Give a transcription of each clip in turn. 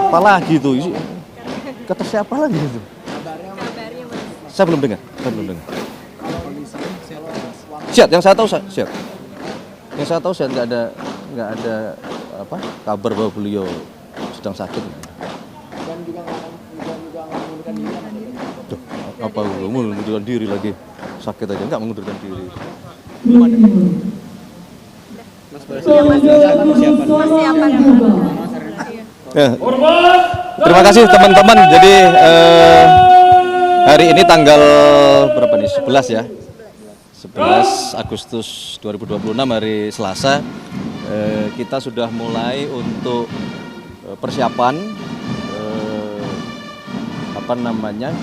Apalagi itu? Kata siapa lagi itu? Saya belum dengar. Siap, yang saya tahu siap. Yang saya tahu nggak ada apa kabar bahwa beliau sedang sakit. Dan juga nggak mengundurkan diri. Duh, apa mengundurkan diri lagi? Sakit aja nggak mengundurkan diri. Belum ada. Mas persiapan. Terima kasih teman-teman. Jadi hari ini tanggal berapa nih? 11 ya. 11 Agustus 2026 hari Selasa. Kita sudah mulai untuk persiapan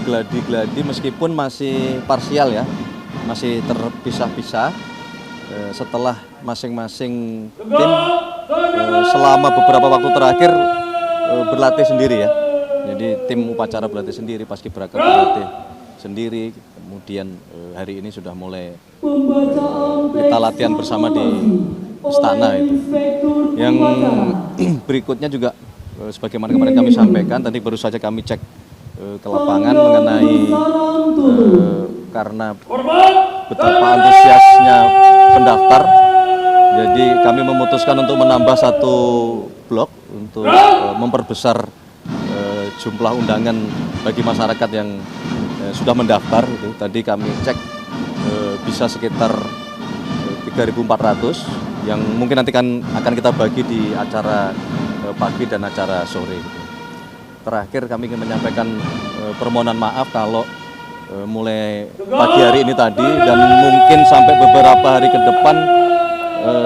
gladi-gladi meskipun masih parsial ya. Masih terpisah-pisah setelah masing-masing tim selama beberapa waktu terakhir berlatih sendiri ya. Jadi tim upacara berlatih sendiri, paskibraka berlatih sendiri. Kemudian hari ini sudah mulai kita latihan bersama di istana itu. Yang berikutnya juga sebagaimana kemarin kami sampaikan, tadi baru saja kami cek ke lapangan mengenai karena betapa antusiasnya pendaftar. Jadi kami memutuskan untuk menambah satu blok untuk memperbesar jumlah undangan bagi masyarakat yang sudah mendaftar. Itu tadi kami cek bisa sekitar 3.400 yang mungkin nanti akan kita bagi di acara pagi dan acara sore. Gitu. Terakhir kami ingin menyampaikan permohonan maaf kalau mulai pagi hari ini tadi dan mungkin sampai beberapa hari ke depan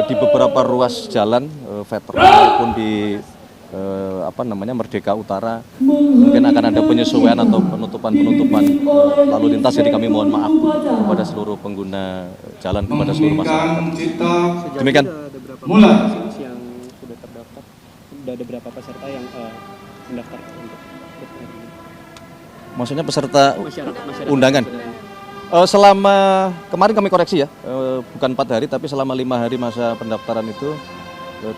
di beberapa ruas jalan veteran maupun di Merdeka Utara mungkin akan ada penyesuaian atau penutupan lalu lintas. Jadi kami mohon maaf kepada seluruh pengguna jalan, kepada seluruh masyarakat. Demikian. Mulai. Yang sudah terdaftar, sudah ada berapa peserta yang mendaftar untuk maksudnya peserta masyarakat undangan? Selama kemarin kami koreksi ya, bukan 4 hari tapi selama 5 hari masa pendaftaran itu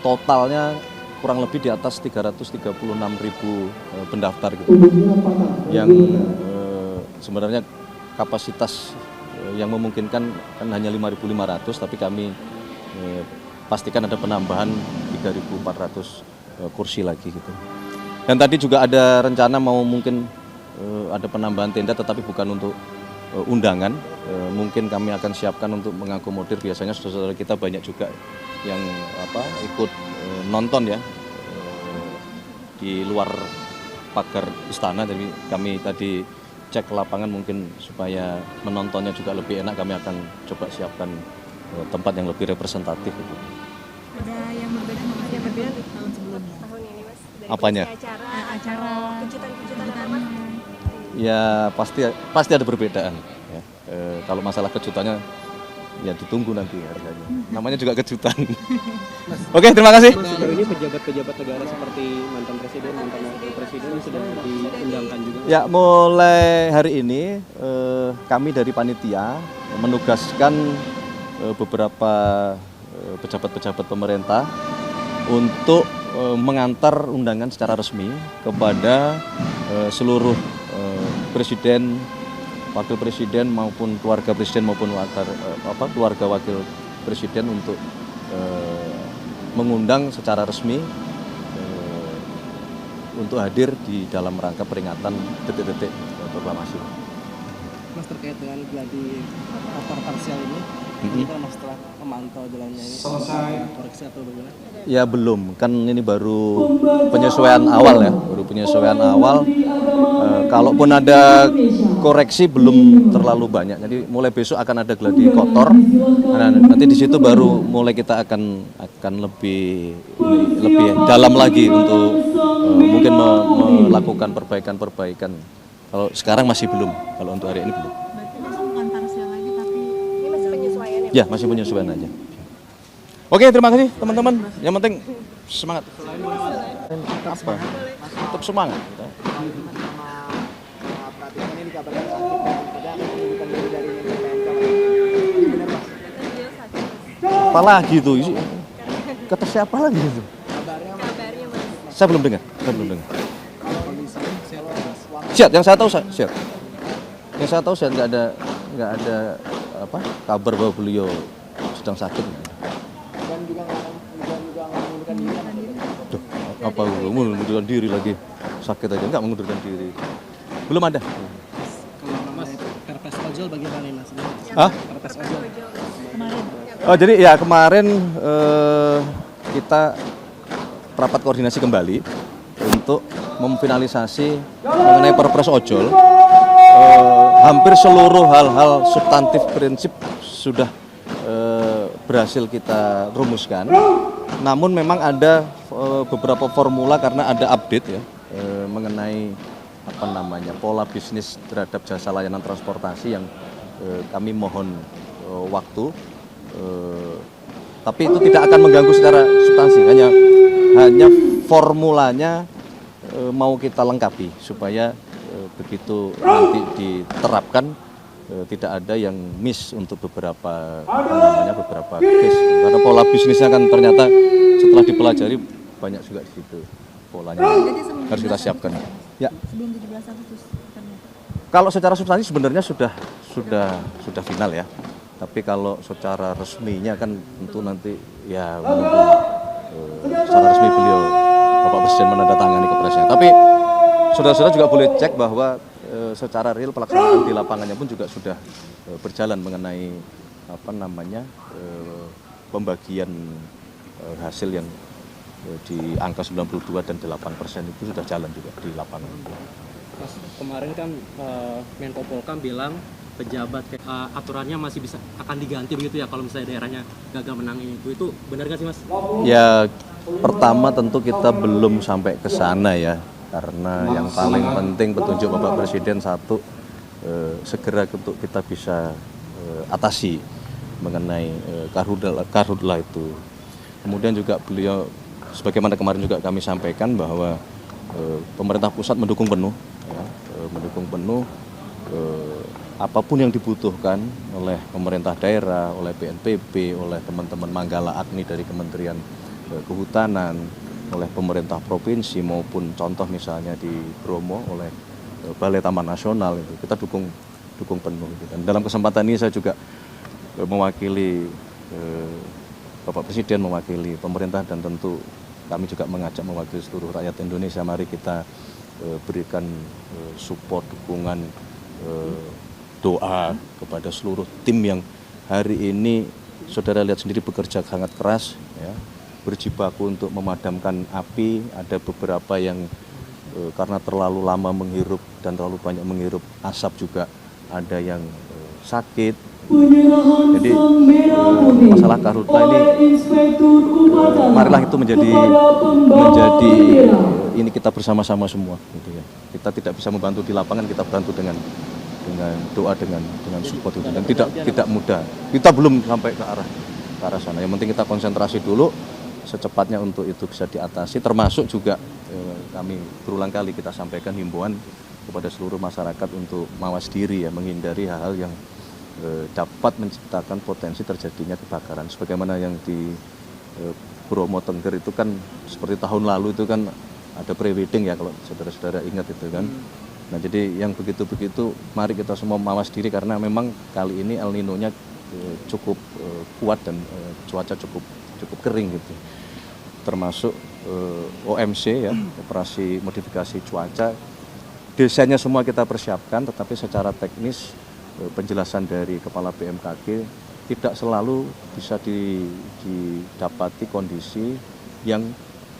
totalnya kurang lebih di atas 336.000 pendaftar gitu. Yang sebenarnya kapasitas yang memungkinkan kan hanya 5.500, tapi kami pastikan ada penambahan 3.400 kursi lagi gitu. Dan tadi juga ada rencana mau mungkin ada penambahan tenda tetapi bukan untuk undangan. Mungkin kami akan siapkan untuk mengakomodir, biasanya saudara-saudara kita banyak juga yang ikut nonton ya di luar pagar istana. Jadi kami tadi cek ke lapangan mungkin supaya menontonnya juga lebih enak, kami akan coba siapkan tempat yang lebih representatif. Ada yang berbeda di tahun sebelumnya. Tahun ini Mas. Apanya? Acara kejutan apa? Ya pasti ada perbedaan. Ya. Kalau masalah kejutannya ya ditunggu nanti harganya. Namanya juga kejutan. Oke, terima kasih. Sejauh ini pejabat-pejabat negara seperti mantan presiden sudah diundangkan juga. Ya, mulai hari ini kami dari panitia menugaskan beberapa pejabat-pejabat pemerintah untuk mengantar undangan secara resmi kepada seluruh presiden, wakil presiden maupun keluarga presiden maupun keluarga wakil presiden untuk mengundang secara resmi untuk hadir di dalam rangka peringatan detik-detik proklamasi. Mas, terkait dengan gladi parsial ini, kita Mas setelah memantau jalannya ini selesai koreksi atau bagaimana? Ya belum, kan ini baru penyesuaian awal ya, kalaupun ada koreksi belum terlalu banyak. Jadi mulai besok akan ada gladi kotor. Nah, nanti di situ baru mulai kita akan lebih dalam lagi untuk mungkin melakukan perbaikan. Kalau sekarang masih belum, kalau untuk hari ini belum. Berarti Mas bukan parsial lagi tapi Ini masih penyesuaian ya? Ya, masih penyesuaian aja. Oke, terima kasih teman-teman. Yang penting semangat. Apa? Tetap semangat. Perhatian ini dikabarkan sakit dan ada mengundurkan diri dari PMK. Benar Mas? Apalagi itu? Kata siapa lagi itu? Kabarnya Kabarnya Mas. Saya belum dengar. Siap, yang saya tahu siap. Yang saya tahu nggak ada apa kabar bahwa beliau sedang sakit. Dan juga nggak mengundurkan diri kan? Duh, apa mengundurkan diri lagi? Sakit aja nggak mengundurkan diri. Belum ada. Kalau Mas Perpes ojol bagaimana nih Mas? Hah? Perpes ojol. Oh, jadi ya kemarin kita rapat koordinasi kembali untuk memfinalisasi mengenai Perpres ojol. Hampir seluruh hal-hal substantif prinsip sudah berhasil kita rumuskan. Namun memang ada beberapa formula karena ada update ya mengenai apa namanya pola bisnis terhadap jasa layanan transportasi yang kami mohon waktu. Tapi itu tidak akan mengganggu secara substansi, hanya formulanya mau kita lengkapi supaya begitu nanti diterapkan tidak ada yang miss untuk beberapa case, karena pola bisnisnya kan ternyata setelah dipelajari banyak juga di situ polanya harus kita siapkan. Ya. Sebelum 17 Agustus ternyata. Kalau secara substansi sebenarnya sudah final ya. Tapi kalau secara resminya kan tentu nanti ya menunggu secara resmi beliau Bapak Presiden menandatangani kepresnya. Tapi saudara-saudara juga boleh cek bahwa secara real pelaksanaan di lapangannya pun juga sudah berjalan mengenai apa namanya pembagian hasil yang di angka 92 dan 8% itu sudah jalan juga di lapangan. Mas, kemarin kan Menko Polkam bilang pejabat aturannya masih bisa akan diganti begitu ya kalau misalnya daerahnya gagal menang ini. Itu benar nggak sih Mas? Ya pertama tentu kita belum sampai ke sana ya, karena yang paling penting petunjuk Bapak Presiden satu segera untuk kita bisa atasi mengenai karhutla itu. Kemudian juga beliau sebagaimana kemarin juga kami sampaikan bahwa pemerintah pusat mendukung penuh, ya, mendukung penuh apapun yang dibutuhkan oleh pemerintah daerah, oleh BNPB, oleh teman-teman Manggala Agni dari Kementerian Kehutanan, oleh pemerintah provinsi maupun contoh misalnya di Bromo oleh Balai Taman Nasional itu kita dukung penuh. Dan dalam kesempatan ini saya juga mewakili Bapak Presiden, mewakili pemerintah dan tentu kami juga mengajak mewakili seluruh rakyat Indonesia. Mari kita berikan support, dukungan, doa kepada seluruh tim yang hari ini saudara lihat sendiri bekerja sangat keras ya, berjibaku untuk memadamkan api. Ada beberapa yang karena terlalu lama menghirup dan terlalu banyak menghirup asap juga ada yang sakit. Jadi masalah karhutla ini marilah itu menjadi ini kita bersama-sama semua gitu ya. Kita tidak bisa membantu di lapangan, kita bantu dengan doa, dengan support itu, dan tidak mudah. Kita belum sampai ke arah sana. Yang penting kita konsentrasi dulu secepatnya untuk itu bisa diatasi, termasuk juga kami berulang kali kita sampaikan himbauan kepada seluruh masyarakat untuk mawas diri ya, menghindari hal-hal yang dapat menciptakan potensi terjadinya kebakaran. Sebagaimana yang di Bromo Tengger itu kan seperti tahun lalu itu kan ada pre-wedding ya, kalau saudara-saudara ingat itu kan. Nah jadi yang begitu-begitu mari kita semua mawas diri, karena memang kali ini El Nino-nya cukup kuat dan cuaca cukup kering gitu. Termasuk OMC ya, operasi modifikasi cuaca. Desainnya semua kita persiapkan, tetapi secara teknis penjelasan dari Kepala BMKG tidak selalu bisa didapati kondisi yang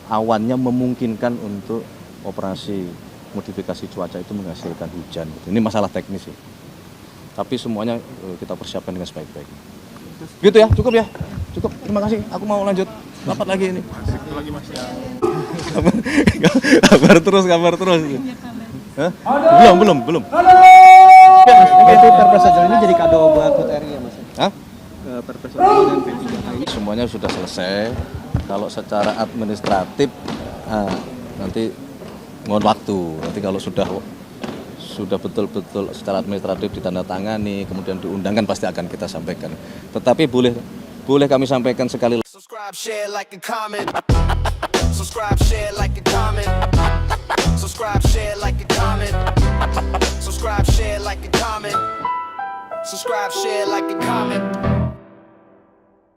awannya memungkinkan untuk operasi modifikasi cuaca itu menghasilkan hujan. Ini masalah teknis ya. Tapi semuanya kita persiapkan dengan sebaik-baiknya. Gitu ya, cukup ya? Cukup, terima kasih. Aku mau lanjut rapat lagi ini. Kabar terus. Hah? Belum. Itu Perpres ojol ini jadi kado buat HUT RI ya Mas? Hah? Perpres ojol dan P3K ini Semuanya sudah selesai. Kalau secara administratif nanti mohon waktu. Nanti kalau sudah betul-betul secara administratif ditandatangani, kemudian diundangkan, pasti akan kita sampaikan. Tetapi boleh kami sampaikan sekali lagi. Subscribe, share, like, and comment. Subscribe, share, like, and comment. Subscribe, share, like, and comment. Subscribe, share, like, and comment. Subscribe, share, like, and comment.